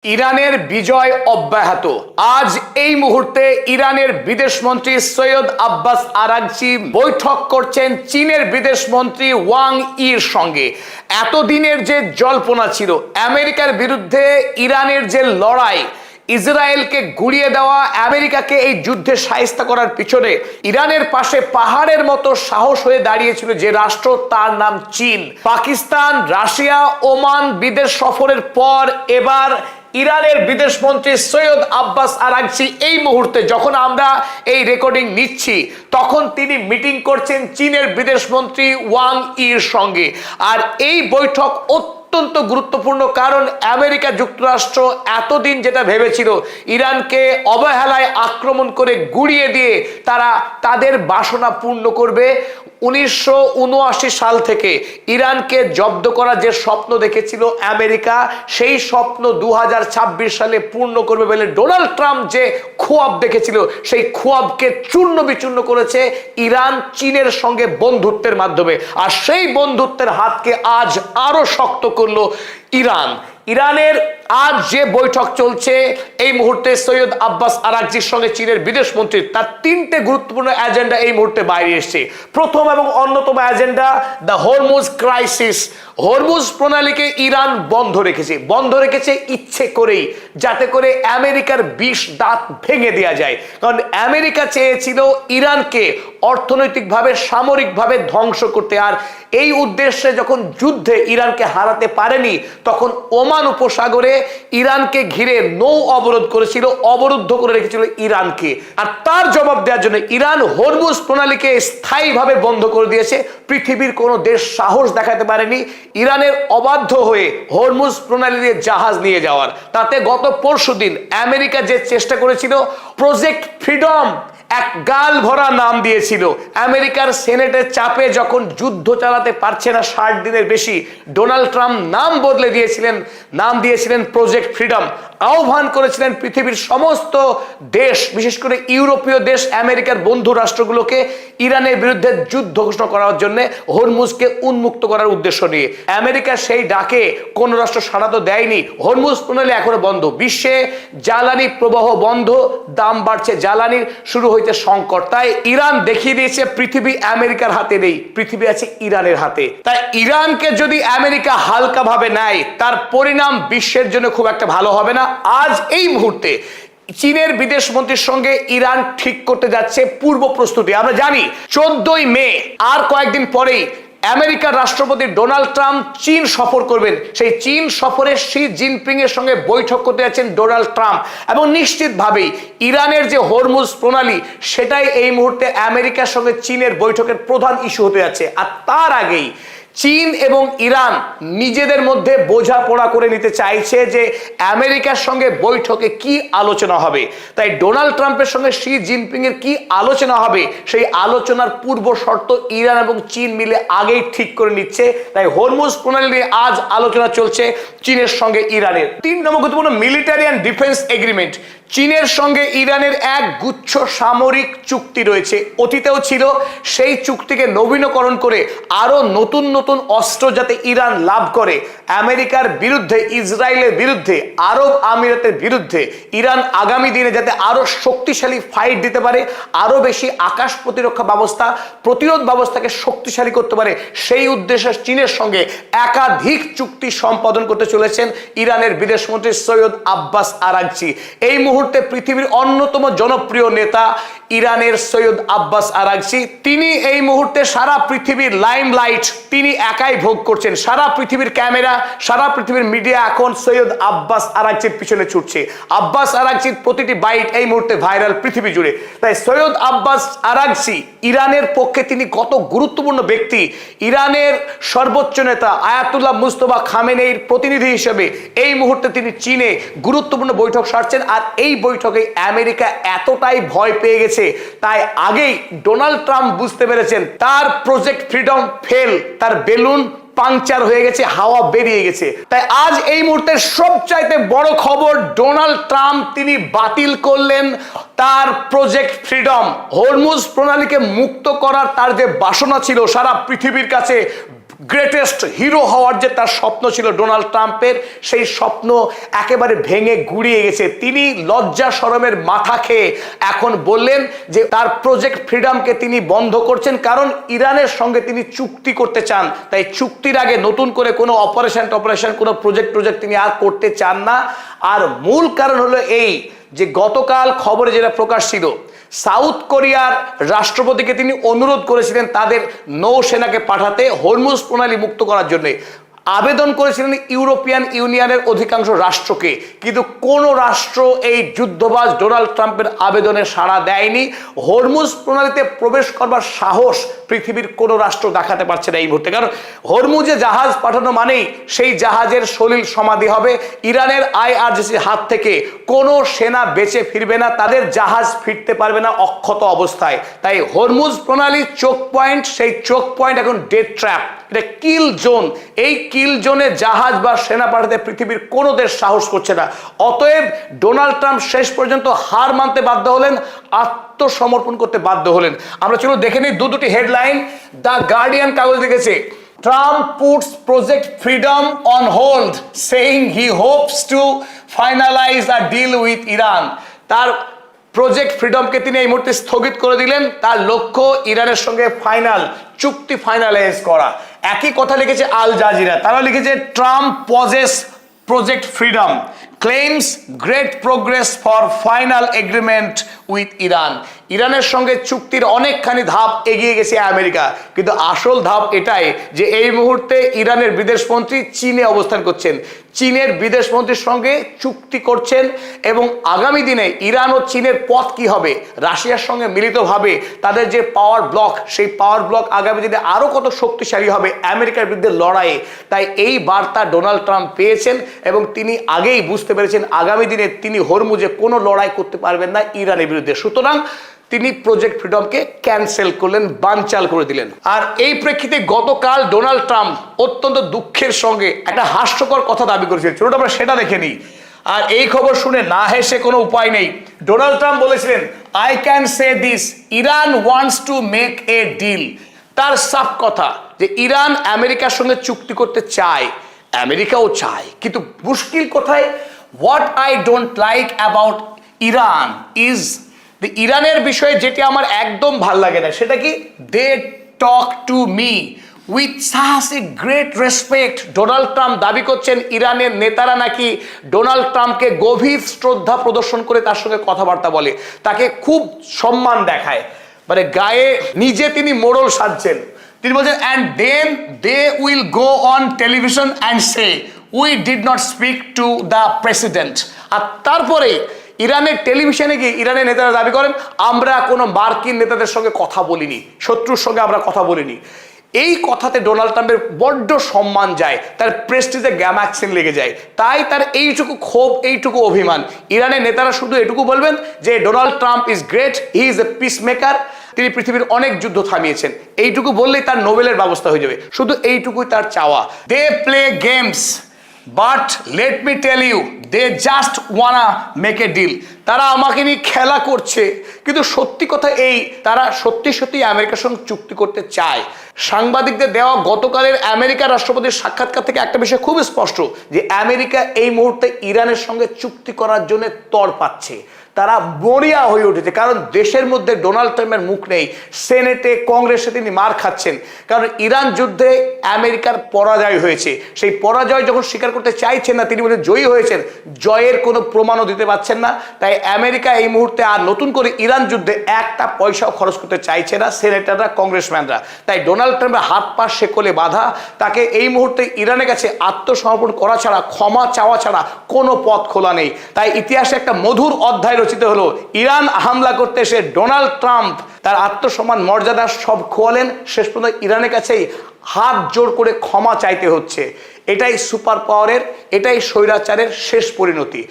ইরানের বিজয় অব্যাহত। আজ এই মুহূর্তে ইরানের বিদেশমন্ত্রী সৈয়দ আব্বাস আরাগচি বৈঠক করছেন চীনের বিদেশমন্ত্রী ওয়াং ইর সঙ্গে। এতদিনের যে জল্পনা ছিল আমেরিকার বিরুদ্ধে ইরানের যে লড়াই, ইসরায়েলকে গুড়িয়ে দেওয়া, আমেরিকাকে এই যুদ্ধে শায়েস্তা করার পিছনে ইরানের পাশে পাহাড়ের মতো সাহস হয়ে দাঁড়িয়েছিল যে রাষ্ট্র, তার নাম চীন। পাকিস্তান, রাশিয়া, ওমান বিদেশ সফরের পর এবার ইরানের বিদেশমন্ত্রী সৈয়দ আব্বাস আরাগচি এই মুহূর্তে যখন আমরা এই রেকর্ডিং নিচ্ছি তখন তিনি মিটিং করছেন চীনের বিদেশমন্ত্রী ওয়াং ইর সঙ্গে। আর এই বৈঠক অত্যন্ত গুরুত্বপূর্ণ, কারণ আমেরিকা যুক্তরাষ্ট্র এতদিন যেটা ভেবেছিল ইরানকে অবহেলায় আক্রমণ করে গুড়িয়ে দিয়ে তারা তাদের বাসনা পূর্ণ করবে, 1979 সাল থেকে ইরানকে জব্দ করার যে স্বপ্ন দেখেছিল আমেরিকা, সেই স্বপ্ন 2026 সালে পূর্ণ করবে বলে ডোনাল্ড ট্রাম্প যে খোয়াব দেখেছিল সেই খোয়াবকে চূর্ণ বিচূর্ণ করেছে ইরান চীনের সঙ্গে বন্ধুত্বের মাধ্যমে। আর সেই বন্ধুত্বের হাতকে আজ আরো শক্ত করলো ইরান। ইরানের আজ যে বৈঠক চলছে এই মুহূর্তে সৈয়দ আব্বাস আরাগচির সঙ্গে চীনের বিদেশমন্ত্রী, তার তিনটে গুরুত্বপূর্ণ এজেন্ডা এই মুহূর্তে বাইরে এসেছে। প্রথম এবং অন্যতম agenda the Hormuz crisis. Hormuz প্রণালীকে ইরান বন্ধ রেখেছে ইচ্ছে করেই, যাতে করে আমেরিকার বিষ দাঁত ভেঙে দেওয়া যায়। কারণ আমেরিকা চেয়েছিল ইরানকে অর্থনৈতিকভাবে, সামরিকভাবে ধ্বংস করতে। আর এই উদ্দেশ্যে যখন যুদ্ধে ইরানকে হারাতে পারেনি তখন ওমান উপসাগরে ইরানকে ঘিরে নৌ অবরোধ করেছিল, অবরুদ্ধ করে রেখেছিল ইরানকে। আর তার জবাব দেওয়ার জন্য ইরান হরমুজ প্রণালীকে স্থায়ীভাবে বন্ধ করে দিয়েছে। পৃথিবীর কোনো দেশ সাহস দেখাতে পারেনি ইরানের অবাধ্য হয়ে হরমুজ প্রণালী দিয়ে জাহাজ নিয়ে যাওয়ার। তাতে গত পরশুদিন আমেরিকা যে চেষ্টা করেছিল প্রজেক্ট ফ্রিডম, এক গাল ভরা নাম দিয়েছিল। আমেরিকার সেনেটের চাপে যখন যুদ্ধ চালাতে পারছে না 60 দিনের বেশি, ডোনাল্ড ট্রাম্প নাম বদলে দিয়েছিলেন প্রজেক্ট ফ্রিডম। আহ্বান করেছিলেন পৃথিবীর সমস্ত দেশ, বিশেষ করে ইউরোপীয় দেশ, আমেরিকার বন্ধু রাষ্ট্রগুলোকে ইরানের বিরুদ্ধে যুদ্ধ ঘোষণা করার জন্য, হরমুজকে উন্মুক্ত করার উদ্দেশ্য নিয়ে। আমেরিকা সেই ডাকে কোন রাষ্ট্র সাড়া তো দেয়নি। হরমুজ প্রণালী এখনো বন্ধ, বিশ্বে জ্বালানি প্রবাহ বন্ধ, দাম বাড়ছে জ্বালানির, শুরু হয়েছে সংকট। তাই ইরান দেখিয়ে দিয়েছে পৃথিবী আমেরিকার হাতে নেই, পৃথিবী আছে ইরানের হাতে। তাই ইরানকে যদি আমেরিকা হালকা ভাবে নেয় তার পরিণাম বিশ্বের জন্য খুব একটা ভালো হবে না। আজ এই মুহূর্তে চীনের বিদেশমন্ত্রীর সঙ্গে ইরান ঠিক করতে যাচ্ছে পূর্ব প্রস্তুতি। আমরা জানি 14ই মে, আর কয়েকদিন পরেই আমেরিকার রাষ্ট্রপতি ডোনাল্ড ট্রাম্প চীন সফর করবেন। সেই চীন সফরে শি জিনপিং এর সঙ্গে বৈঠক করতে যাচ্ছেন ডোনাল্ড ট্রাম্প। এবং নিশ্চিতভাবেই ইরানের যে হরমুজ প্রণালী, সেটাই এই মুহূর্তে আমেরিকার সঙ্গে চীনের বৈঠকের প্রধান ইস্যু হতে যাচ্ছে। আর তার আগেই চীন এবং ইরান নিজেদের মধ্যে বোঝাপড়া করে নিতে চাইছে যে আমেরিকার সঙ্গে বৈঠকে কি আলোচনা হবে। তাই ডোনাল্ড ট্রাম্পের সঙ্গে শি জিনপিং এর কি আলোচনা হবে সেই আলোচনার পূর্ব শর্ত ইরান এবং চীন মিলে আগেই ঠিক করে নিচ্ছে। তাই হরমুজ প্রণালী নিয়ে আজ আলোচনা চলছে চীনের সঙ্গে ইরানের। 3 নম্বর গুরুত্বপূর্ণ মিলিটারি অ্যান্ড ডিফেন্স এগ্রিমেন্ট। চীনের সঙ্গে ইরানের এক গুচ্ছ সামরিক চুক্তি রয়েছে, অতীতেও ছিল। সেই চুক্তিকে নবীনকরণ করে আরো নতুন নতুন অস্ত্র যাতে ইরান লাভ করে, আমেরিকার বিরুদ্ধে, ইসরায়েলের বিরুদ্ধে, আরব আমিরাতের বিরুদ্ধে ইরান আগামী দিনে যাতে আরো শক্তিশালী ফাইট দিতে পারে, আরো বেশি আকাশ প্রতিরক্ষা ব্যবস্থা, প্রতিরোধ ব্যবস্থাকে শক্তিশালী করতে পারে, সেই উদ্দেশ্যে চীনের সঙ্গে একাধিক চুক্তি সম্পাদন করতে চলেছেন ইরানের বিদেশমন্ত্রী সৈয়দ আব্বাস আরাগচি। এই মুহূর্তে পৃথিবীর অন্যতম জনপ্রিয় নেতা ইরানের সৈয়দ আব্বাস আরাগচি, তিনি এই মুহূর্তে সারা পৃথিবীর লাইমলাইট তিনি একাই ভোগ করছেন। সারা পৃথিবীর ক্যামেরা, সারা পৃথিবীর মিডিয়া এখন সৈয়দ আব্বাস আরাগচির পিছনে ছুটছে। আব্বাস আরাগচির প্রতিটি বাইট এই মুহূর্তে ভাইরাল পৃথিবী জুড়ে। তাই সৈয়দ আব্বাস আরাগচি ইরানের পক্ষে তিনি কত গুরুত্বপূর্ণ ব্যক্তি। ইরানের সর্বোচ্চ নেতা আয়াতুল্লাহ মুস্তফা খামেনেইর প্রতিনিধি হিসেবে এই মুহূর্তে তিনি চীনে গুরুত্বপূর্ণ বৈঠক সারছেন। আর এই বৈঠকে আমেরিকা এতটাই ভয় পেয়ে গেছে, তাই আগেই ডোনাল্ড ট্রাম্প বুঝতে পেরেছেন তার প্রজেক্ট ফ্রিডম ফেল, তার বেলুন পাংচার হয়ে গেছে, হাওয়া বেরিয়ে গেছে। তাই আজ এই মুহূর্তে সবচাইতে বড় খবর, ডোনাল্ড ট্রাম্প তিনি বাতিল করলেন তার প্রজেক্ট ফ্রিডম। হরমুজ প্রণালীকে মুক্ত করার তার যে বাসনা ছিল সারা পৃথিবীর কাছে গ্রেটেস্ট হিরো হওয়ার যে তার স্বপ্ন ছিল ডোনাল্ড ট্রাম্পের, সেই স্বপ্ন একেবারে ভেঙে গুড়িয়ে গেছে। তিনি লজ্জা শরমের মাথা খেয়ে এখন বললেন যে তার প্রজেক্ট ফ্রিডমকে তিনি বন্ধ করছেন, কারণ ইরানের সঙ্গে তিনি চুক্তি করতে চান। তাই চুক্তির আগে নতুন করে কোনো অপারেশন কোনো প্রজেক্ট তিনি আর করতে চান না। আর মূল কারণ হলো এই যে গতকাল খবরে যেটা প্রকাশ ছিল, সাউথ কোরিয়ার রাষ্ট্রপতিকে তিনি অনুরোধ করেছিলেন তাদের নৌসেনাকে পাঠাতে হরমুজ প্রণালী মুক্ত করার জন্য। আবেদন করেছিলেন ইউরোপিয়ান ইউনিয়নের অধিকাংশ রাষ্ট্রকে, কিন্তু কোন রাষ্ট্র এই যুদ্ধবাজ ডোনাল্ড ট্রাম্পের আবেদনে সাড়া দেয়নি। হরমুজ প্রণালীতে প্রবেশ করবার সাহস পৃথিবীর কোনো রাষ্ট্র দেখাতে পারছে না এই মুহূর্তে, কারণ হরমুজে জাহাজ পাঠানো মানেই সেই জাহাজের সলিল সমাধি হবে। ইরানের আইআরজিসির হাত থেকে কোনো সেনা বেঁচে ফিরবে না, তাদের জাহাজ ফিরতে পারবে না অক্ষত অবস্থায়। তাই হরমুজ প্রণালী চোক পয়েন্ট, সেই চোক পয়েন্ট এখন ডেড ট্র্যাপ, এটা কিল জোন। এই কিল জোনে জাহাজ বা সেনা পাঠাতে পৃথিবীর কোনো দেশ সাহস করছে না। অতএব ডোনাল্ড ট্রাম্প শেষ পর্যন্ত হার মানতে বাধ্য হলেন, আত্মসমর্পণ করতে বাধ্য হলেন। আমরা চলো দেখে নিই দুটি হেডলাইন। দ্য গার্ডিয়ান কাগজ লিখেছে, Trump puts Project Freedom on hold, saying he hopes to finalize a deal with Iran. তার প্রজেক্ট ফ্রিডমকে তিনি এই মুহূর্তে স্থগিত করে দিলেন। তার লক্ষ্য ইরানের সঙ্গে চুক্তি ফাইনালাইজ করা। একই কথা লিখেছে আল জাজিরা, তারা লিখেছে Trump pauses Project Freedom, claims great progress for final agreement with Iran. ইরানের সঙ্গে চুক্তির অনেকখানি ধাপ এগিয়ে গেছে আমেরিকা, কিন্তু আসল ধাপ এটাই যে এই মুহূর্তে ইরানের বিদেশমন্ত্রী চীনে অবস্থান করছেন, চীনের বিদেশমন্ত্রীর সঙ্গে চুক্তি করছেন এবং আগামী দিনে ইরান ও চীনের পথ কি হবে, রাশিয়ার সঙ্গে মিলিতভাবে তাদের যে পাওয়ার ব্লক, সেই পাওয়ার ব্লক আগামী দিনে আরো কত শক্তিশালী হবে আমেরিকার বিরুদ্ধে লড়াইয়ে। তাই এই বার্তা ডোনাল্ড ট্রাম্প পেয়েছেন এবং তিনি আগেই বুঝতে পেরেছেন আগামী দিনে তিনি হরমুজে কোনো লড়াই করতে পারবেন না ইরানের বিরুদ্ধে। সুতরাং তিনি প্রজেক্ট ফ্রিডমকে ক্যান্সেল করলেন, বানচাল করে দিলেন। আর এই প্রেক্ষিতে গতকাল ডোনাল্ড ট্রাম্প অত্যন্ত দুঃখের সঙ্গে একটা হাস্যকর কথা দাবি করেছিলেন। চলুন আমরা সেটা দেখে নিই। আর এই খবর শুনে না হেসে কোনো উপায় নেই। ডোনাল্ড ট্রাম্প বলেছিলেন, I can say this, Iran wants to make a deal. তার সাফ কথা যে ইরান আমেরিকার সঙ্গে চুক্তি করতে চায়, আমেরিকাও চায়, কিন্তু মুশকিল কোথায়? What I don't like about Iran is, ইরানের বিষয়ে যেটি আমার একদম ভাল লাগে না সেটা কি, they talk to me with such a great respect. Donald Trump দাবি করছেন ইরানের নেতারা নাকি ডোনাল্ড ট্রাম্পকে গভীর শ্রদ্ধা প্রদর্শন করে তার সঙ্গে কথাবার্তা বলে, তাকে খুব সম্মান দেখায়, মানে গায়ে নিজে তিনি মোড়ল সাজছেন। তিনি বলছেন, and then they will go on television and say we did not speak to the president. আর তারপরে ইরানের টেলিভিশনে গিয়ে ইরানের নেতারা দাবি করেন, আমরা কোনো মার্কিন নেতাদের সঙ্গে কথা বলিনি, শত্রুর সঙ্গে আমরা কথা বলিনি। এই কথাতে ডোনাল্ড ট্রাম্পের বড্ড সম্মান যায়, তার প্রেস্টিজে গ্যামাক্সিন লেগে যায়। তাই তার এইটুকু ক্ষোভ, এইটুকু অভিমান। ইরানের নেতারা শুধু এটুকু বলবেন যে Donald Trump is great, he is a piece maker, তিনি পৃথিবীর অনেক যুদ্ধ থামিয়েছেন। এইটুকু বললেই তার নোবেলের ব্যবস্থা হয়ে যাবে, শুধু এইটুকুই তার চাওয়া। They play games but let me tell you they just wanna make a deal. তারা আমাকে নিয়ে খেলা করছে, কিন্তু সত্যি কথা এই, তারা সত্যি সত্যি আমেরিকার সঙ্গে চুক্তি করতে চায়। সাংবাদিকদের দেওয়া গতকালের আমেরিকার রাষ্ট্রপতির সাক্ষাৎকার থেকে একটা বিষয় খুব স্পষ্ট, যে আমেরিকা এই মুহূর্তে ইরানের সঙ্গে চুক্তি করার জন্য তর পাচ্ছে, তারা মরিয়া হয়ে উঠেছে। কারণ দেশের মধ্যে ডোনাল্ড ট্রাম্পের মুখ নেই, সেনেটে কংগ্রেসে তিনি মার খাচ্ছেন, কারণ ইরান যুদ্ধে আমেরিকার পরাজয় হয়েছে। সেই পরাজয় যখন স্বীকার করতে চাইছেন না, তিনি বলে জয়ী হয়েছেন, জয়ের কোনো প্রমাণও দিতে পারছেন না। তাই আমেরিকা এই মুহূর্তে আর নতুন করে ইরান যুদ্ধে একটা পয়সাও খরচ করতে চাইছে না সেনেটাররা, কংগ্রেসম্যানরা। তাই ডোনাল্ড ট্রাম্পের হাত পা শেকলে বাঁধা, তাকে এই মুহূর্তে ইরানের কাছে আত্মসমর্পণ করা ছাড়া, ক্ষমা চাওয়া ছাড়া কোনো পথ খোলা নেই। তাই ইতিহাসে একটা মধুর অধ্যায় রচিত হলো, ইরান হামলা করতে এসে ডোনাল্ড ট্রাম্প তার আত্মসম্মান মর্যাদা সব খোয়ালেন, শেষ পর্যন্ত ইরানের কাছেই হাত জোর করে ক্ষমা চাইতে হচ্ছে। এটাই সুপার পাওয়ারের, এটাই স্বৈরাচারের শেষ পরিণতি।